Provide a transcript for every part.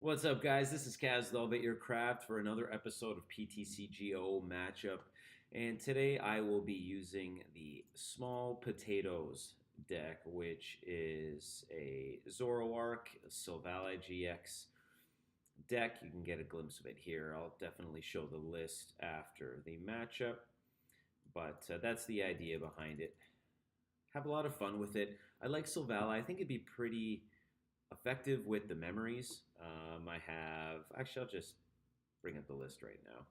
What's up, guys? This is Kaz, the Elevateyourcraft, for another episode of PTCGO matchup. And today I will be using the Small Potatoes deck, which is a Zoroark, a Zorovally GX deck. You can get a glimpse of it here. I'll definitely show the list after the matchup, but that's the idea behind it. Have a lot of fun with it. I like Zorovally. I think it'd be pretty effective with the memories. I'll just bring up the list right now.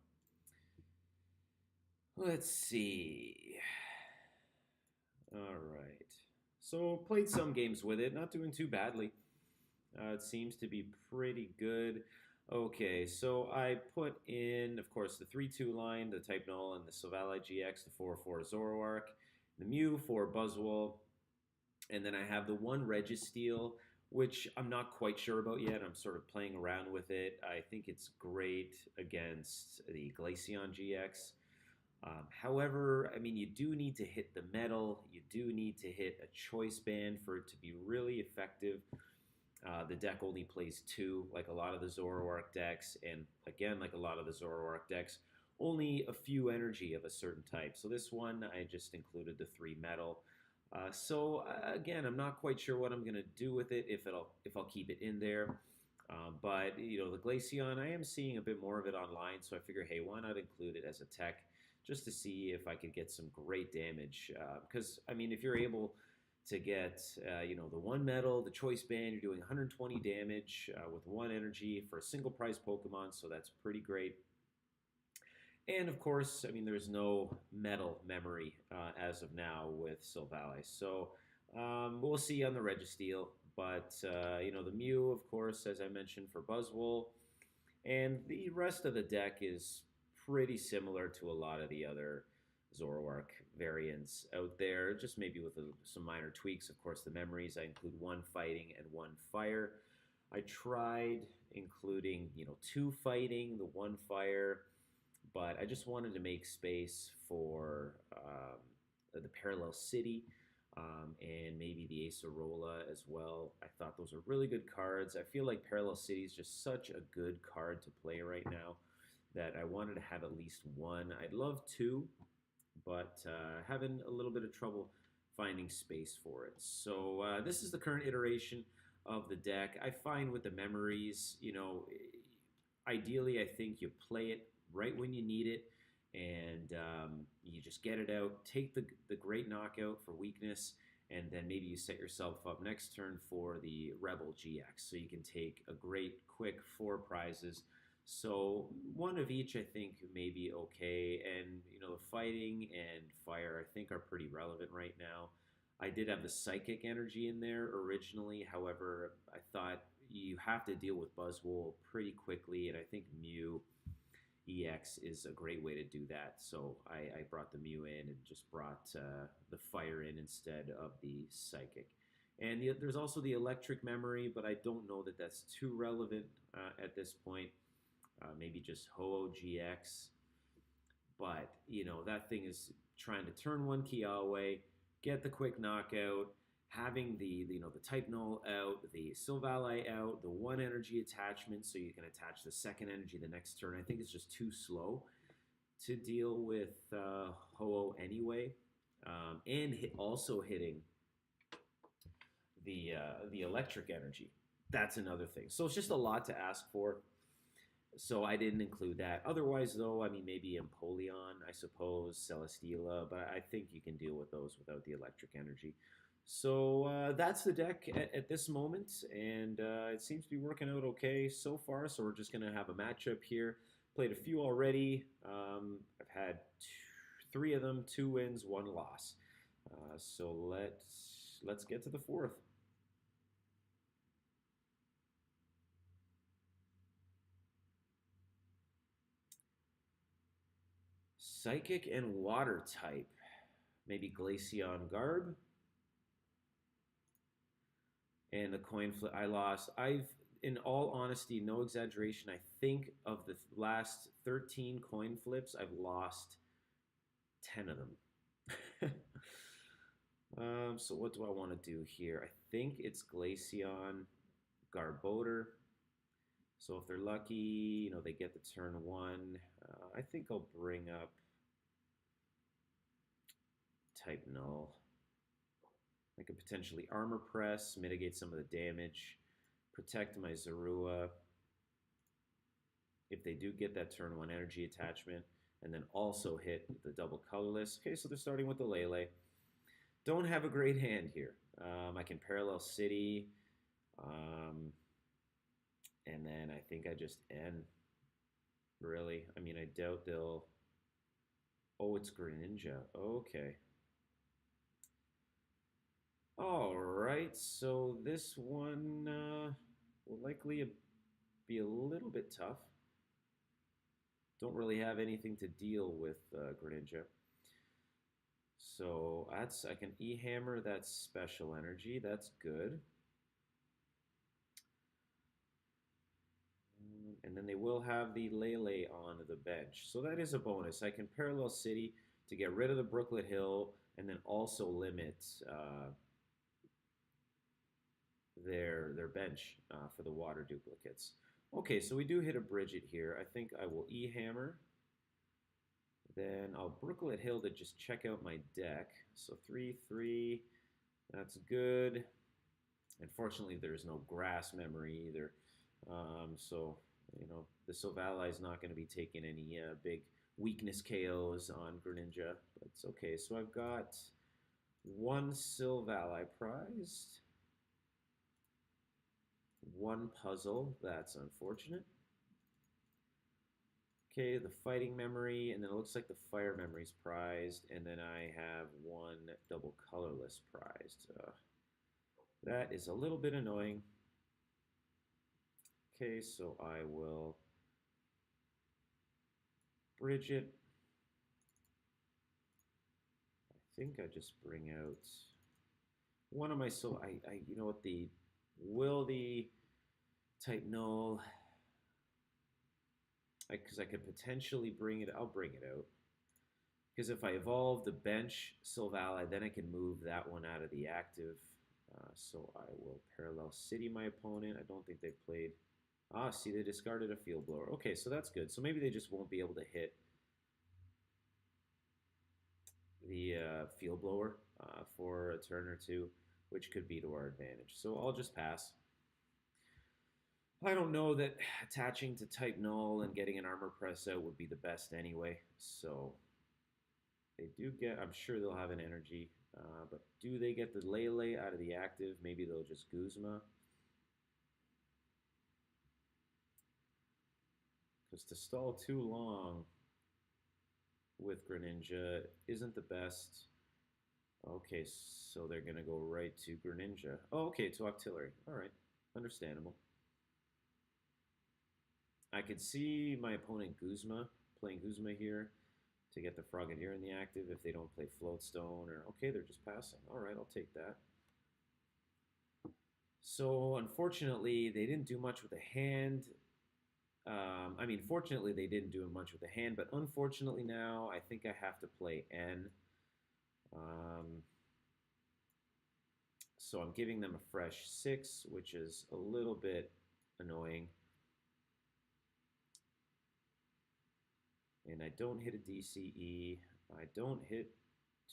Let's see. All right. So played some games with it, not doing too badly. It seems to be pretty good. Okay, so I put in, of course, the 3-2 line, the Type Null, and the Zorovally GX, the 4-4 Zoroark, the Mew for Buzzwole, and then I have the one Registeel, which I'm not quite sure about yet. I'm sort of playing around with it. I think it's great against the Glaceon GX. However, I mean, you do need to hit the metal. You do need to hit a choice band for it to be really effective. The deck only plays two, like a lot of the Zoroark decks, and again, like a lot of the Zoroark decks, only a few energy of a certain type. So this one, I just included the 3 metal. Again, I'm not quite sure what I'm going to do with it, if I'll keep it in there. But you know, the Glaceon, I am seeing a bit more of it online, so I figure, hey, why not include it as a tech, just to see if I could get some great damage. Because I mean, if you're able to get the 1 metal, the choice band, you're doing 120 damage with 1 energy for a single prize Pokemon, so that's pretty great. And of course, I mean, there's no metal memory as of now with Zorovally. So we'll see on the Registeel. But, the Mew, of course, as I mentioned, for Buzzwole. And the rest of the deck is pretty similar to a lot of the other Zoroark variants out there, just maybe with some minor tweaks. Of course, the memories, I include 1 fighting and 1 fire. I tried including, 2 fighting, the 1 fire, but I just wanted to make space for the Parallel City and maybe the Acerola as well. I thought those are really good cards. I feel like Parallel City is just such a good card to play right now that I wanted to have at least 1. I'd love 2, but having a little bit of trouble finding space for it. So this is the current iteration of the deck. I find with the memories, ideally I think you play it right when you need it, and you just get it out, take the great knockout for weakness, and then maybe you set yourself up next turn for the Rebel GX, so you can take a great quick 4 prizes. So 1 of each I think may be okay, and the fighting and fire I think are pretty relevant right now. I did have the psychic energy in there originally, however I thought you have to deal with Buzzwole pretty quickly, and I think Mew EX is a great way to do that. So I brought the Mew in and just brought the fire in instead of the psychic. And there's also the electric memory, but I don't know that that's too relevant at this point. Maybe just Ho-Oh GX. But, that thing is trying to turn 1 Kiawe, get the quick knockout, having the Type Null out, the Zorovally out, the 1 energy attachment, so you can attach the 2nd energy the next turn. I think it's just too slow to deal with Ho-Oh anyway, and also hitting the electric energy. That's another thing. So it's just a lot to ask for. So I didn't include that. Otherwise, though, I mean, maybe Empoleon, I suppose, Celesteela, but I think you can deal with those without the electric energy. So that's the deck at this moment, and it seems to be working out okay so far. So we're just going to have a matchup here. Played a few already. I've had 3 of them, 2 wins, 1 loss. So let's get to the 4th. Psychic and Water type. Maybe Glaceon Garb. And the coin flip, I lost. In all honesty, no exaggeration, I think of the last 13 coin flips, I've lost 10 of them. So what do I want to do here? I think it's Glaceon Garbodor. So if they're lucky, you know, they get the turn 1. I think I'll bring up type null. I could potentially armor press, mitigate some of the damage, protect my Zorua if they do get that turn 1 energy attachment, and then also hit the double colorless. Okay, so they're starting with the Lele. Don't have a great hand here. I can parallel city, and then I think I just end. Really, I mean, I doubt they'll. Oh, it's Greninja. Okay. All right, so this one will likely be a little bit tough. Don't really have anything to deal with Greninja. So I can E-Hammer, that's special energy, that's good. And then they will have the Lele on the bench. So that is a bonus. I can Parallel City to get rid of the Brooklet Hill and then also limit their bench for the water duplicates. Okay, so we do hit a Bridget here. I think I will E-Hammer. Then I'll Brooklet Hill to just check out my deck. So 3/3, that's good. Unfortunately, there's no grass memory either. So, you know, the Zorovally is not going to be taking any big weakness KOs on Greninja. But it's okay. So I've got 1 Zorovally prized. 1 puzzle. That's unfortunate. Okay, the fighting memory, and then it looks like the fire memory is prized, and then I have 1 double colorless prized. That is a little bit annoying. Okay, so I will bridge it. I think I just bring out one of my you know what, the type null, because I could potentially bring it. I'll bring it out. Because if I evolve the bench Zorovally, then I can move that one out of the active. So I will Parallel City my opponent. I don't think they've played. Ah, see, they discarded a Field Blower. Okay, so that's good. So maybe they just won't be able to hit the Field Blower for a turn or two, which could be to our advantage. So I'll just pass. I don't know that attaching to type null and getting an armor press out would be the best anyway. So they do get, I'm sure they'll have an energy, but do they get the Lele out of the active? Maybe they'll just Guzma. Because to stall too long with Greninja isn't the best. Okay, so they're going to go right to Greninja. Oh, okay, to Octillery. All right, understandable. I could see my opponent Guzma, playing Guzma here to get the Frogadier in the active if they don't play Floatstone. Or okay, they're just passing. All right, I'll take that. So unfortunately, they didn't do much with the hand. I mean, fortunately, they didn't do much with the hand, but unfortunately now, I think I have to play N. So I'm giving them a fresh 6, which is a little bit annoying. And I don't hit a DCE. I don't hit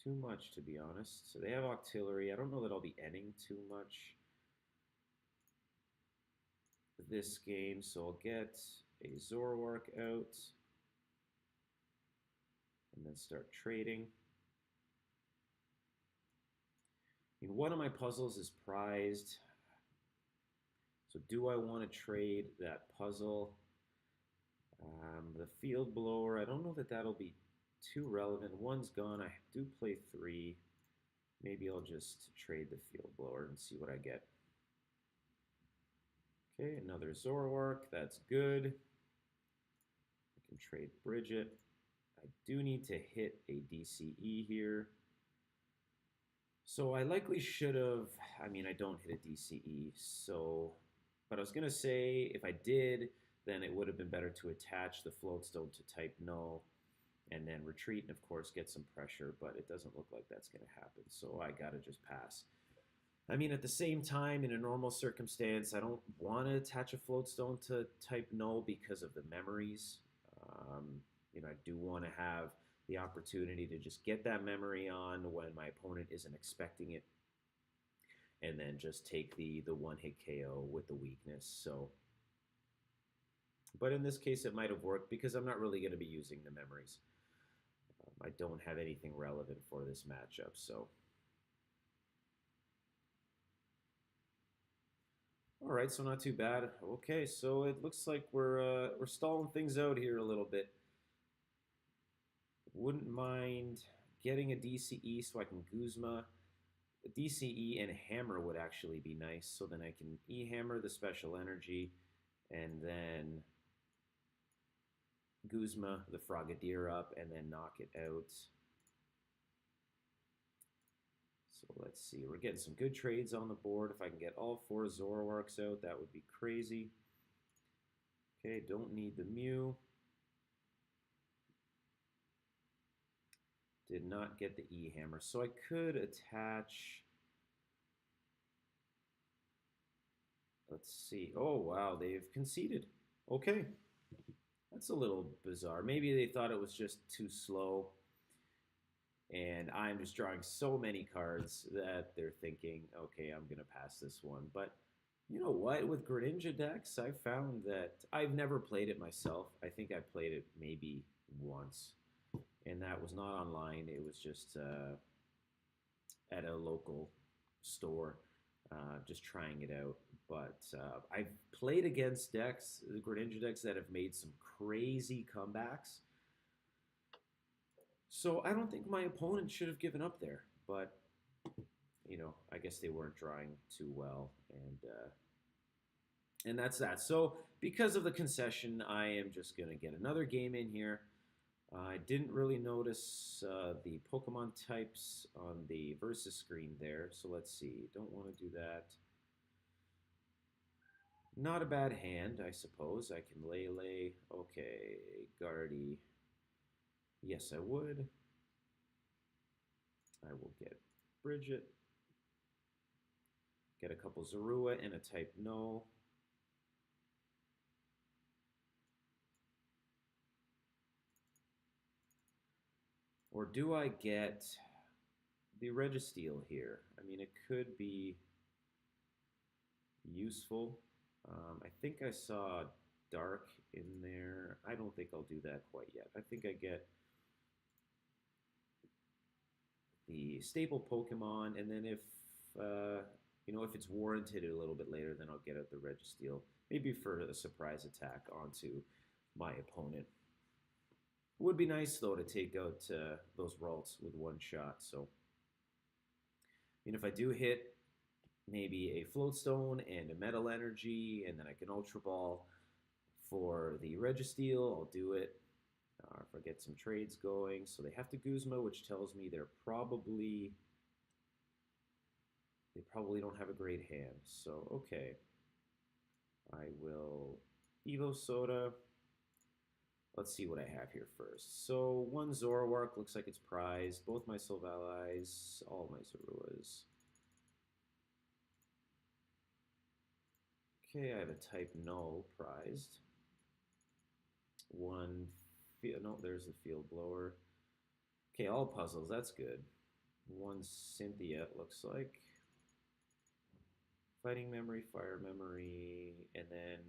too much, to be honest. So they have Octillery. I don't know that I'll be ending too much this game. So I'll get a Zoroark out and then start trading. I mean, one of my puzzles is prized. So do I want to trade that puzzle? The Field Blower, I don't know that that'll be too relevant. One's gone. I do play 3. Maybe I'll just trade the Field Blower and see what I get. Okay, another Zoroark. That's good. I can trade Bridget. I do need to hit a DCE here. So I likely should have, I mean, I don't hit a DCE, so, but I was going to say if I did, then it would have been better to attach the Floatstone to type null and then retreat and, of course, get some pressure, but it doesn't look like that's going to happen, so I got to just pass. I mean, at the same time, in a normal circumstance, I don't want to attach a floatstone to type null because of the memories. Um, I do want to have the opportunity to just get that memory on when my opponent isn't expecting it, and then just take the one hit KO with the weakness. So, but in this case, it might have worked because I'm not really going to be using the memories. I don't have anything relevant for this matchup, so. All right, so not too bad. Okay, so it looks like we're stalling things out here a little bit. Wouldn't mind getting a DCE so I can Guzma. A DCE and Hammer would actually be nice, so then I can E-Hammer the special energy, and then Guzma the Frogadier up, and then knock it out. So let's see, we're getting some good trades on the board. If I can get all 4 Zoroarks out, that would be crazy. Okay, don't need the Mew. Did not get the E-Hammer. So I could attach... Let's see. Oh, wow, they've conceded. Okay. That's a little bizarre. Maybe they thought it was just too slow. And I'm just drawing so many cards that they're thinking, okay, I'm going to pass this one. But you know what? With Greninja decks, I found that I've never played it myself. I think I played it maybe once. And that was not online. It was just at a local store, just trying it out. But I've played against decks, the Greninja decks, that have made some crazy comebacks. So I don't think my opponent should have given up there. But, I guess they weren't drawing too well. And that's that. So because of the concession, I am just going to get another game in here. I didn't really notice the Pokemon types on the versus screen there, so let's see. Don't want to do that. Not a bad hand, I suppose. I can Lele. Okay, Guardy. Yes, I would. I will get Bridget. Get a couple Zorua and a type No. Or do I get the Registeel here? I mean, it could be useful. I think I saw Dark in there. I don't think I'll do that quite yet. I think I get the staple Pokemon, and then if if it's warranted a little bit later, then I'll get out the Registeel, maybe for a surprise attack onto my opponent. Would be nice, though, to take out those Ralts with one shot. So, if I do hit maybe a Floatstone and a Metal Energy, and then I can Ultra Ball for the Registeel, I'll do it. If I get some trades going. So they have to Guzma, which tells me they probably don't have a great hand. So, okay. I will Evo Soda. Let's see what I have here first. So one Zoroark looks like it's prized. Both my Silvalis, all my Zoruas. Okay, I have a type Null prized. One, no, there's the Field Blower. Okay, all puzzles, that's good. One Cynthia, it looks like. Fighting Memory, Fire Memory, and then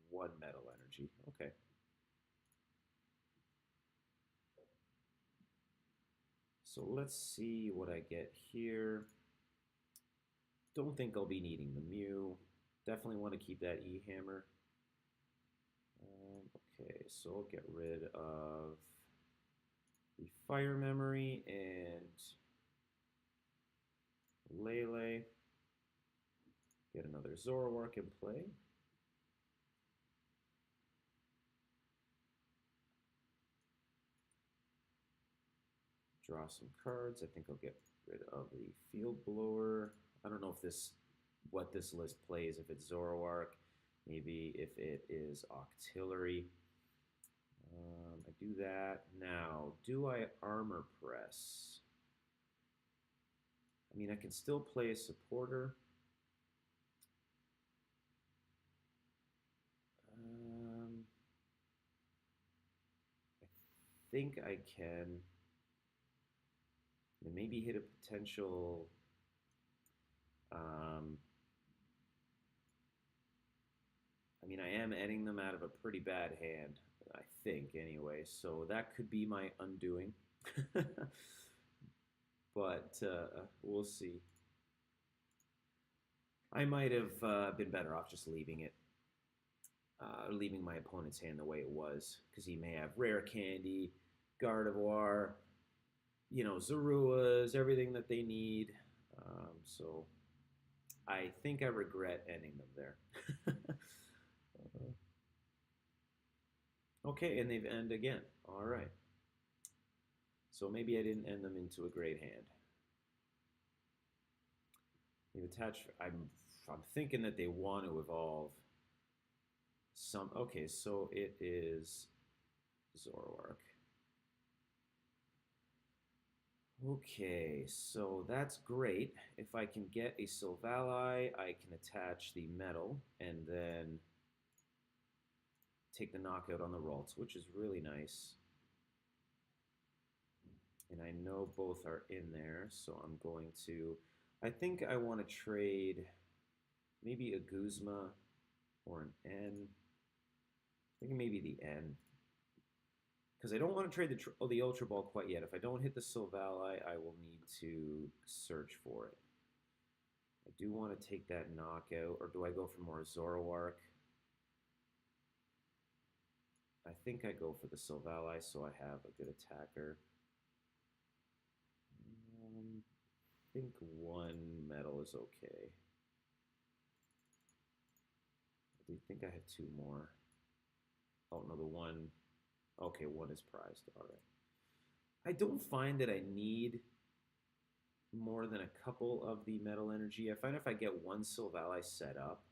one Metal Energy. Okay. So let's see what I get here. Don't think I'll be needing the Mew. Definitely want to keep that E-Hammer. Okay, so I'll get rid of the Fire Memory and Lele. Get another Zoroark in play. Draw some cards. I think I'll get rid of the Field Blower. I don't know if what this list plays, if it's Zoroark, maybe if it is Octillery. I do that. Now, do I Armor Press? I mean, I can still play a supporter. I think I can maybe hit a potential. I mean, I am ending them out of a pretty bad hand, I think, anyway. So that could be my undoing. But we'll see. I might have been better off just leaving it, leaving my opponent's hand the way it was, because he may have rare candy, Gardevoir, Zoruas, everything that they need. So I think I regret ending them there. Okay, and they've end again. All right. So maybe I didn't end them into a great hand. They've attached. I'm thinking that they want to evolve some. Okay, so it is Zoroark. Okay, so that's great. If I can get a Zorovally, I can attach the metal and then take the knockout on the Ralts, which is really nice. And I know both are in there, so I'm going to... I think I want to trade maybe a Guzma or an N. I think maybe the N. Because I don't want to trade the Ultra Ball quite yet. If I don't hit the Zorovally, I will need to search for it. I do want to take that knockout, or do I go for more Zoroark? I think I go for the Zorovally, so I have a good attacker. I think one metal is okay. I do think I had two more. Oh, no, the one... Okay, one is prized. All right. I don't find that I need more than a couple of the metal energy. I find if I get one Zorovally set up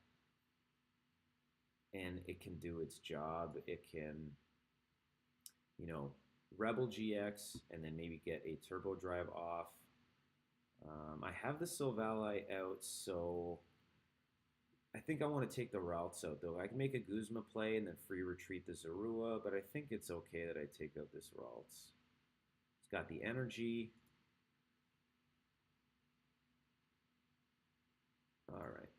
and it can do its job, it can, Rebel GX and then maybe get a Turbo Drive off. I have the Zorovally out, so I think I want to take the Ralts out, though. I can make a Guzma play and then free retreat the Zorua, but I think it's okay that I take out this Ralts. It's got the energy. All right.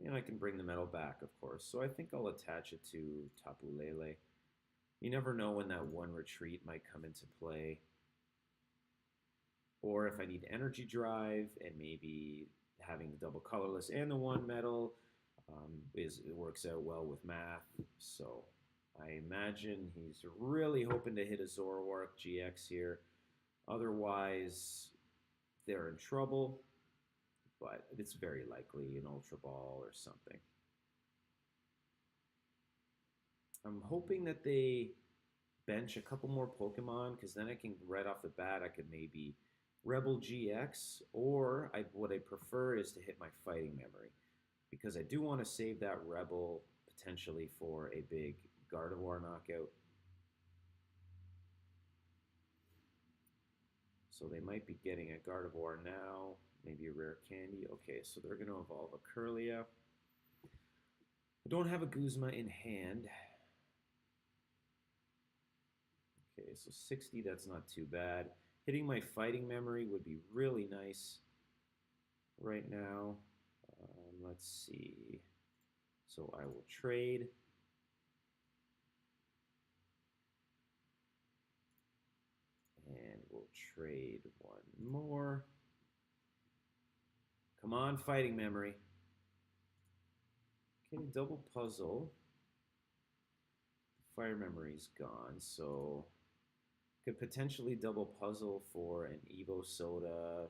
And I can bring the metal back, of course. So I think I'll attach it to Tapu Lele. You never know when that one retreat might come into play. Or if I need energy drive and maybe having the double colorless and the one metal it works out well with math. So I imagine he's really hoping to hit a Zoroark GX here. Otherwise, they're in trouble. But it's very likely an Ultra Ball or something. I'm hoping that they bench a couple more Pokemon, because then I can, right off the bat, I could maybe Rebel GX, or what I prefer is to hit my Fighting Memory, because I do want to save that Rebel potentially for a big Gardevoir knockout. So they might be getting a Gardevoir now, maybe a rare candy. Okay, so they're going to evolve a Curlia. I don't have a Guzma in hand. Okay, so 60, that's not too bad. Hitting my Fighting Memory would be really nice right now. Let's see. So I will trade. And we'll trade one more. Come on, Fighting Memory. Okay, double puzzle. Fire Memory's gone, so could potentially double puzzle for an Evo Soda,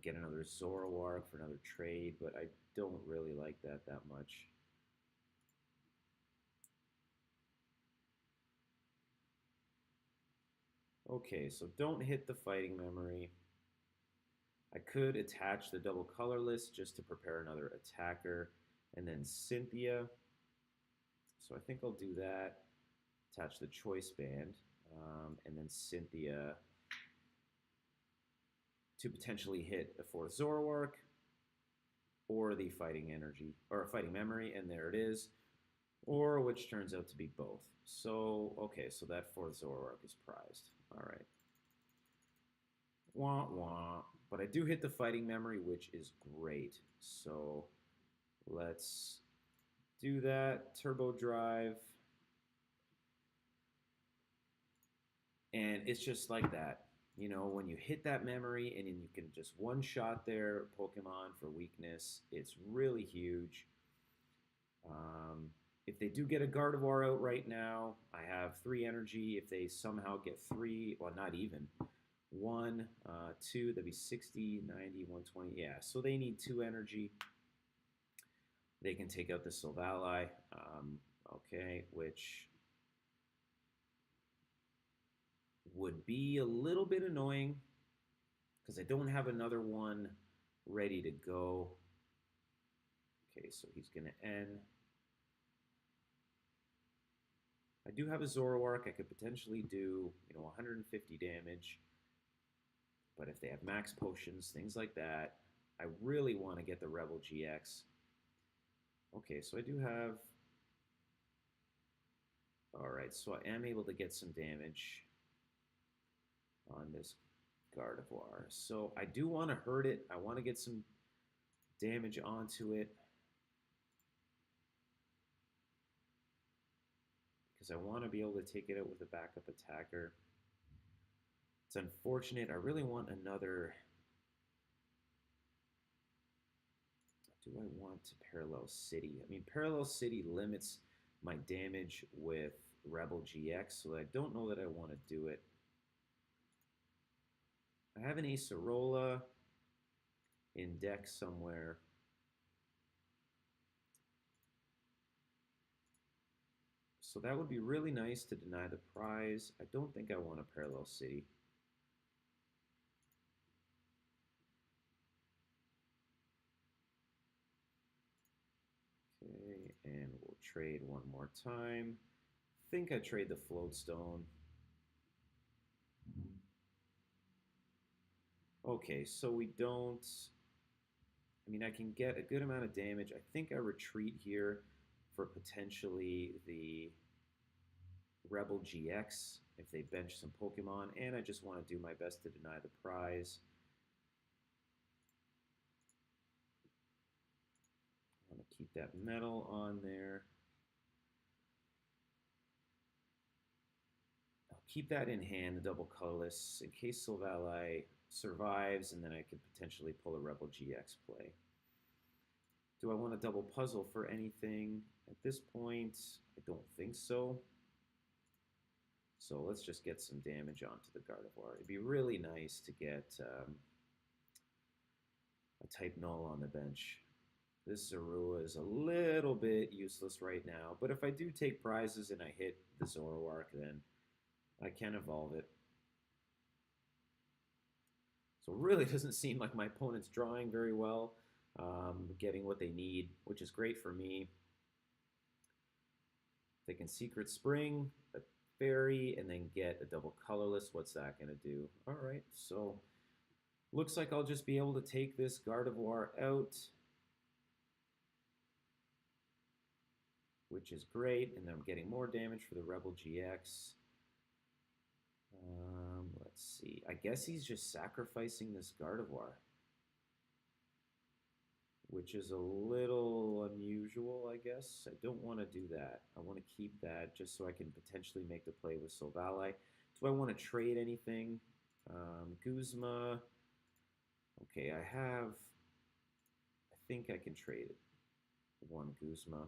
get another Zoroark for another trade, but I don't really like that much. Okay, so don't hit the Fighting Memory. I could attach the double colorless just to prepare another attacker, and then Cynthia. So I think I'll do that. Attach the Choice Band. and then Cynthia to potentially hit a 4th Zoroark or the fighting energy or fighting memory, and there it is, or which turns out to be both. So okay, so that 4th Zoroark is prized. All right. Wah wah. But I do hit the fighting memory, which is great. So let's do that. Turbo drive. And it's just like that. You know, when you hit that memory and you can just one-shot their Pokemon for weakness, it's really huge. If they do get a Gardevoir out right now, I have 3 energy. If they somehow get 3, well, not even, 1, 2, that'd be 60, 90, 120. Yeah, so they need 2 energy. They can take out the Zorovally, okay, which would be a little bit annoying because I don't have another one ready to go. Okay, so he's going to end. I do have a Zoroark. I could potentially do, 150 damage. But if they have max potions, things like that, I really want to get the Rebel GX. Okay, so I do have... Alright, so I am able to get some damage on this Gardevoir. So I do want to hurt it. I want to get some damage onto it. Because I want to be able to take it out with a backup attacker. It's unfortunate. I really want another... Do I want to Parallel City? I mean, Parallel City limits my damage with Rebel GX, so I don't know that I want to do it. I have an Acerola in deck somewhere. So that would be really nice to deny the prize. I don't think I want a Parallel City. Okay, and we'll trade one more time. I think I trade the Floatstone. Okay, so we don't... I mean, I can get a good amount of damage. I think I retreat here for potentially the Rebel GX if they bench some Pokemon, and I just want to do my best to deny the prize. I want to keep that metal on there. I'll keep that in hand, the double colorless, in case Zorovally survives, and then I could potentially pull a Rebel GX play. Do I want a double puzzle for anything? At this point, I don't think so. So let's just get some damage onto the Gardevoir. It'd be really nice to get a type null on the bench. This Zorua is a little bit useless right now, but if I do take prizes and I hit the Zoroark, then I can evolve it. So it really doesn't seem like my opponent's drawing very well, getting what they need, which is great for me. They can Secret Spring, a Fairy, and then get a double colorless. What's that going to do? All right, so looks like I'll just be able to take this Gardevoir out, which is great, and then I'm getting more damage for the Rebel GX. Let's see. I guess he's just sacrificing this Gardevoir, which is a little unusual, I guess. I don't want to do that. I want to keep that just so I can potentially make the play with Zorovally. Do I want to trade anything? Guzma. Okay, I think I can trade one Guzma.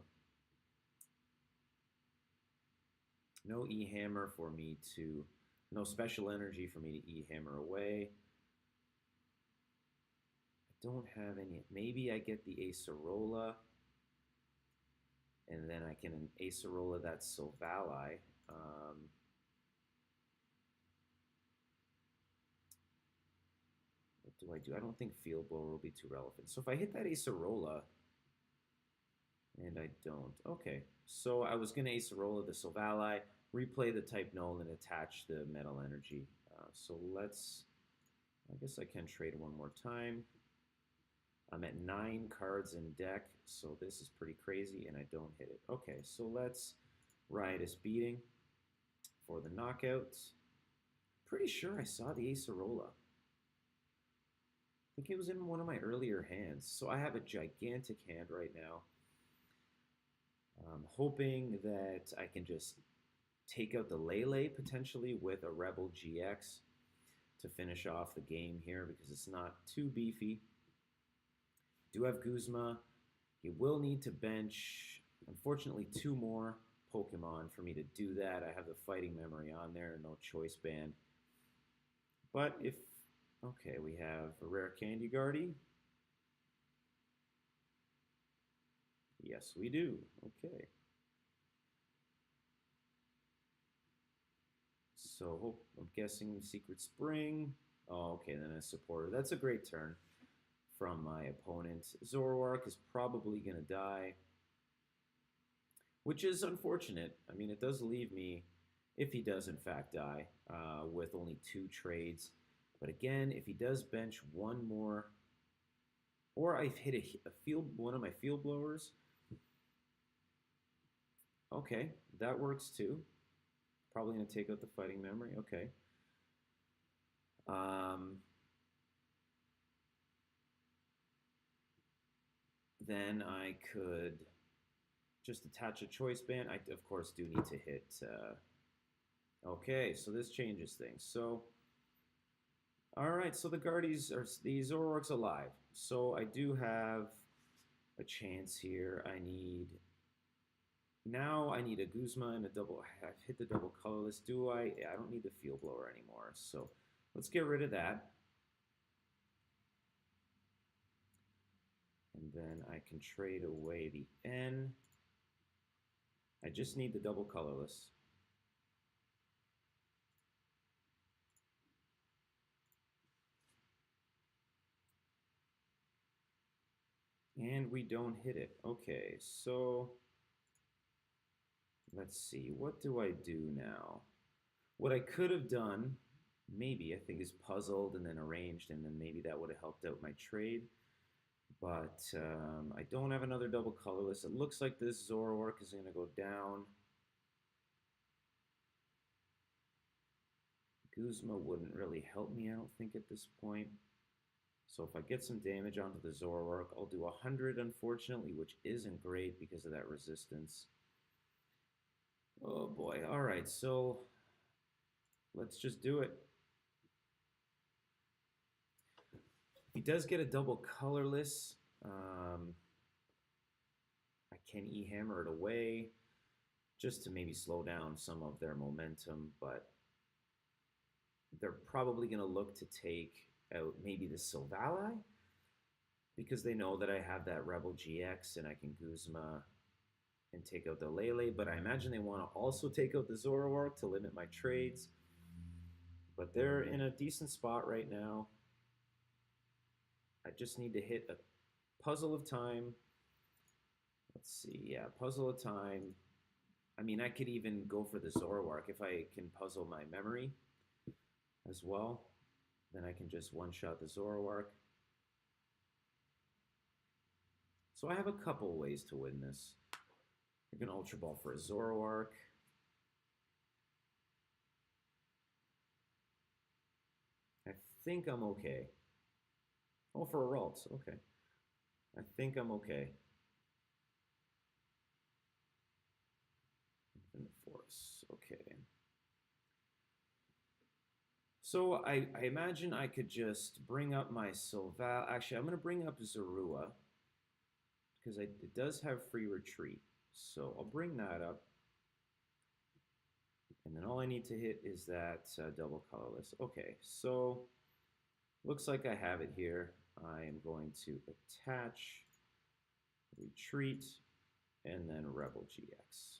No E-Hammer for me to... No special energy for me to E-Hammer away. I don't have any. Maybe I get the Acerola, and then I can Acerola that Zorovally. What do I do? I don't think Field Blower will be too relevant. So if I hit that Acerola, and I don't. Okay, so I was going to Acerola the Zorovally, replay the type null and attach the metal energy. So let's, I guess I can trade one more time. I'm at 9 cards in deck, so this is pretty crazy, and I don't hit it. Okay, so let's Riotous Beating for the knockouts. Pretty sure I saw the Acerola. I think it was in one of my earlier hands. So I have a gigantic hand right now. I'm hoping that I can just take out the Lele potentially with a Rebel GX to finish off the game here because it's not too beefy. Do have Guzma. He will need to bench, unfortunately, 2 more Pokemon for me to do that. I have the Fighting Memory on there, no Choice Band. But if, okay, we have a rare Candy Guardy. Yes, we do. Okay. So I'm guessing Secret Spring. Oh, okay, then a supporter. That's a great turn from my opponent. Zoroark is probably going to die, which is unfortunate. I mean, it does leave me, if he does in fact die, with only 2 trades. But again, if he does bench 1 more, or I've hit one of my field blowers, okay, that works too. Probably going to take out the Fighting Memory. Okay. Then I could just attach a Choice Band. I, of course, do need to hit. Okay, so this changes things. So, all right, so the Zoroark's alive. So I do have a chance here. Now I need a Guzma and a double. I've hit the double colorless. Do I? Yeah, I don't need the field blower anymore. So let's get rid of that. And then I can trade away the N. I just need the double colorless. And we don't hit it. Okay, so let's see. What do I do now? What I could have done, maybe, I think, is puzzled and then arranged, and then maybe that would have helped out my trade. But I don't have another double colorless. It looks like this Zoroark is going to go down. Guzma wouldn't really help me, I don't think, at this point. So if I get some damage onto the Zoroark, I'll do 100, unfortunately, which isn't great because of that resistance. Oh boy. All right, so let's just do it. He does get a double colorless. I can E-hammer it away just to maybe slow down some of their momentum, but they're probably going to look to take out maybe the Zorovally because they know that I have that Rebel GX and I can Guzma and take out the Lele, but I imagine they want to also take out the Zoroark to limit my trades. But they're in a decent spot right now. I just need to hit a Puzzle of Time. Let's see, yeah, Puzzle of Time. I mean, I could even go for the Zoroark if I can puzzle my memory as well. Then I can just one-shot the Zoroark. So I have a couple ways to win this. I can Ultra Ball for a Zoroark. I think I'm okay. Oh, for a Ralts, okay. I think I'm okay. Infinite Force, okay. So I imagine I could just bring up my Zorovally. Actually, I'm going to bring up Zorua because it does have free retreat. So I'll bring that up. And then all I need to hit is that double colorless. Okay, so looks like I have it here. I am going to attach, retreat, and then Rebel GX.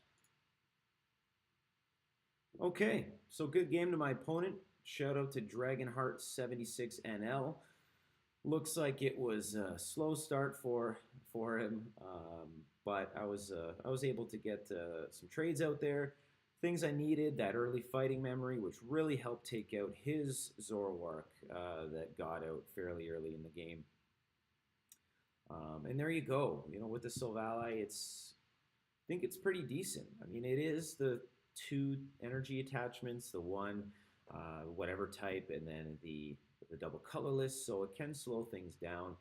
Okay, so good game to my opponent. Shout out to Dragonheart76NL. Looks like it was a slow start for him, but I was able to get some trades out there. things I needed, that early fighting memory, which really helped take out his Zoroark that got out fairly early in the game. And there you go. With the Zorovally, I think it's pretty decent. I mean, it is the 2 energy attachments, the one whatever type, and then the double colorless, so it can slow things down.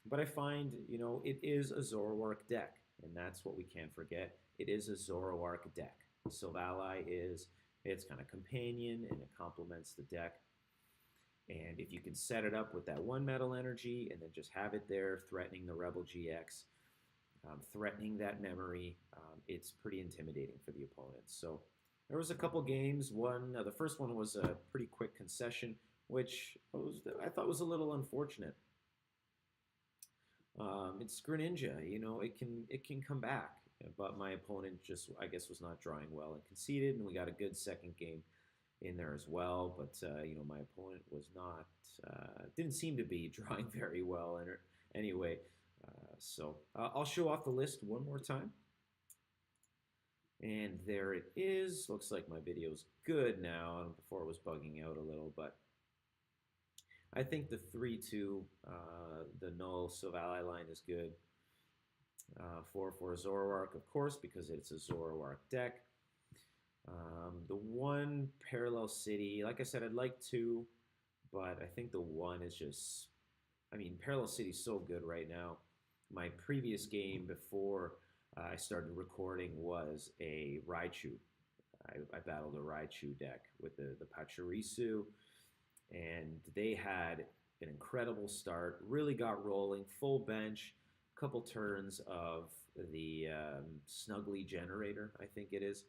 But I find, it is a Zoroark deck, and that's what we can't forget. It is a Zoroark deck. Zorovally it's kind of companion, and it complements the deck. And if you can set it up with that 1 metal energy and then just have it there threatening the Rebel GX, threatening that memory, it's pretty intimidating for the opponents. So there was a couple games. The first one was a pretty quick concession, which I thought was a little unfortunate. It's Greninja, it can come back. But my opponent just, I guess, was not drawing well and conceded, and we got a good second game in there as well. But my opponent was not, didn't seem to be drawing very well. Anyway, so I'll show off the list one more time. And there it is. Looks like my video's good now. Before it was bugging out a little, but I think the 3-2, the null Zorovally line is good. 4 for Zoroark, of course, because it's a Zoroark deck. The 1 Parallel City, like I said, I'd like 2, but I think the 1 is just, Parallel City's so good right now. My previous game before I started recording was a Raichu. I battled a Raichu deck with the Pachirisu, and they had an incredible start, really got rolling, full bench, couple turns of the Snuggly Generator, I think it is.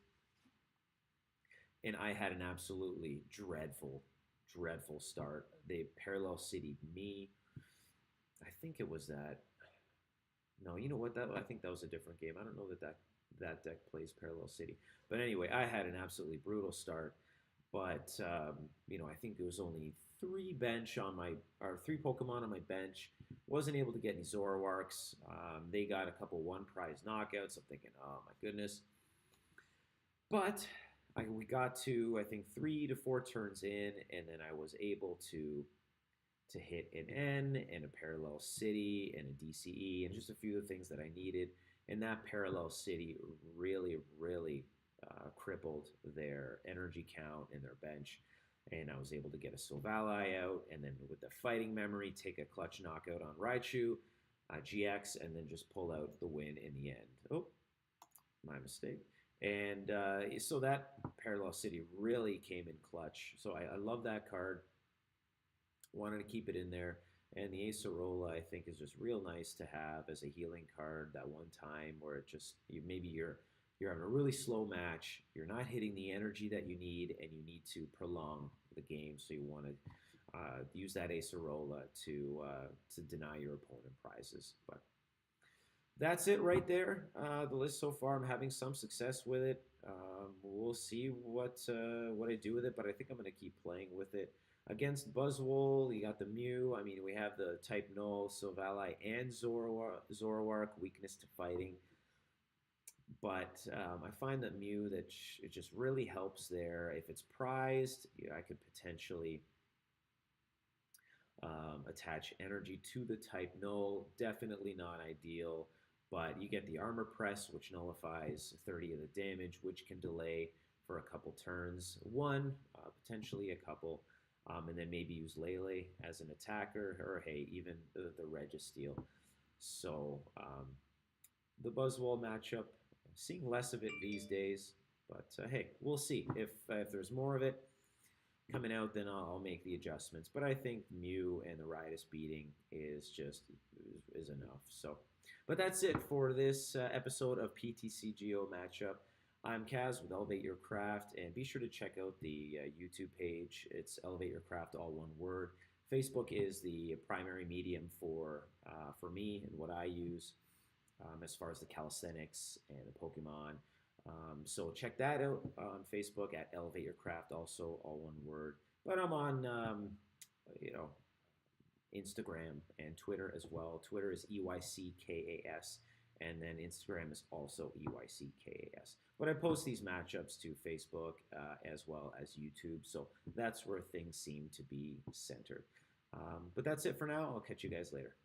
And I had an absolutely dreadful start. They Parallel City me. I think it was that. No, you know what? I think that was a different game. I don't know that deck plays Parallel City. But anyway, I had an absolutely brutal start. But I think there was only 3 Pokemon on my bench. Wasn't able to get any Zoroarks. They got a couple 1-prize knockouts. I'm thinking, oh my goodness. But we got to, I think, 3 to 4 turns in, and then I was able to hit an N and a Parallel City and a DCE and just a few of the things that I needed. And that Parallel City really, really crippled their energy count and their bench. And I was able to get a Zorovally out, and then with the fighting memory, take a clutch knockout on Raichu, GX, and then just pull out the win in the end. Oh, my mistake. And so that Parallel City really came in clutch. So I love that card. Wanted to keep it in there. And the Acerola, I think, is just real nice to have as a healing card that one time where it just, maybe you're having a really slow match, you're not hitting the energy that you need, and you need to prolong the game, so you want to use that Acerola to deny your opponent prizes. But that's it right there. The list so far, I'm having some success with it. We'll see what I do with it, but I think I'm going to keep playing with it. Against Buzzwole, you got the Mew. We have the type Null, Zorovally, and Zoroark, weakness to fighting. But I find that Mew, it just really helps there. If it's prized, I could potentially attach energy to the type Null. Definitely not ideal, but you get the Armor Press, which nullifies 30 of the damage, which can delay for a couple turns. Potentially a couple. And then maybe use Lele as an attacker, or hey, even the Registeel. So the Buzzwole matchup, I'm seeing less of it these days, but hey, we'll see. If there's more of it coming out, then I'll make the adjustments. But I think Mew and the Riotous Beating is enough. So, but that's it for this episode of PTCGO Matchup. I'm Kaz with Elevate Your Craft, and be sure to check out the YouTube page. It's Elevate Your Craft, all one word. Facebook is the primary medium for me and what I use as far as the calisthenics and the Pokemon. So check that out on Facebook at Elevate Your Craft, also all one word. But I'm on Instagram and Twitter as well. Twitter is EYCKAS. and then Instagram is also EYCKAS. But I post these matchups to Facebook as well as YouTube, so that's where things seem to be centered. But that's it for now. I'll catch you guys later.